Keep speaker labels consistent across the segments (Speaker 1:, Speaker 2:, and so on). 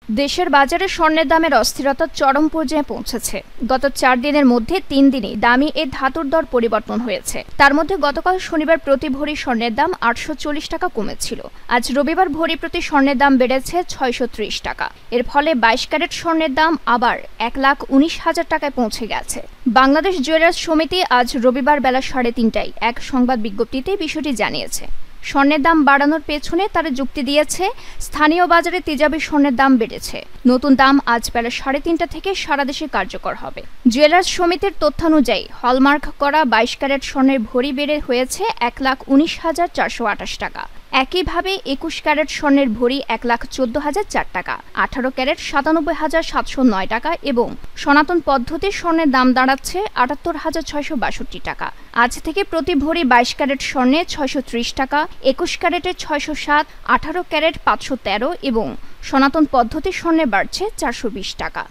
Speaker 1: দেশের বাজারে স্বর্ণের দামের অস্থিরতা চরম পর্যায়ে পৌঁছেছে। গত 4 দিনের মধ্যে 3 দিনই দামি এই ধাতুর দর পরিবর্তন হয়েছে। তার মধ্যে গতকাল শনিবার প্রতি ভরি স্বর্ণের দাম 840 টাকা কমেছিল। আজ রবিবার ভরি প্রতি স্বর্ণের দাম বেড়েছে 630 টাকা। এর ফলে 22 ক্যারেট স্বর্ণের দাম আবার 1,19,000 টাকায় পৌঁছে গেছে। বাংলাদেশ জুয়েলার্স সমিতি আজ রবিবার বেলা 3:30টায় এক সংবাদ বিজ্ঞপ্তিতে বিষয়টি জানিয়েছে। স্বর্ণের দাম বাড়ানোর পেছনে তারা যুক্তি দিয়েছে, স্থানীয় বাজারে তেজাবি স্বর্ণের দাম বেড়েছে। নতুন দাম আজ বেলা 3:30টা থেকে সারা দেশে কার্যকর হবে। জুয়েলার্স সমিতির তথ্যানুযায়ী হলমার্ক করা 22 ক্যারেট স্বর্ণের ভরি বেড়ে হয়েছে 1,19,428 টাকা। একইভাবে 21 ক্যারেট স্বর্ণের ভরি 1,14,004 টাকা, 18 ক্যারেট 97,709 টাকা এবং সনাতন পদ্ধতির স্বর্ণের দাম দাঁড়াচ্ছে 78,662 টাকা। আজ থেকে প্রতি ভরি 22 ক্যারেট স্বর্ণে 630 টাকা, 21 ক্যারেটে 607, 18 ক্যারেট 513 এবং সনাতন পদ্ধতির স্বর্ণে বাড়ছে 420 টাকা।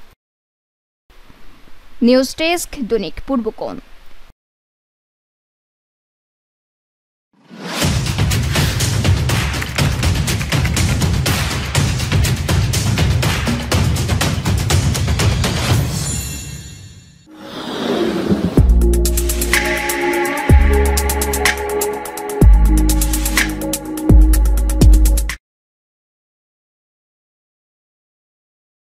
Speaker 1: নিউজ ডেস্ক, দৈনিক পূর্বকোণ।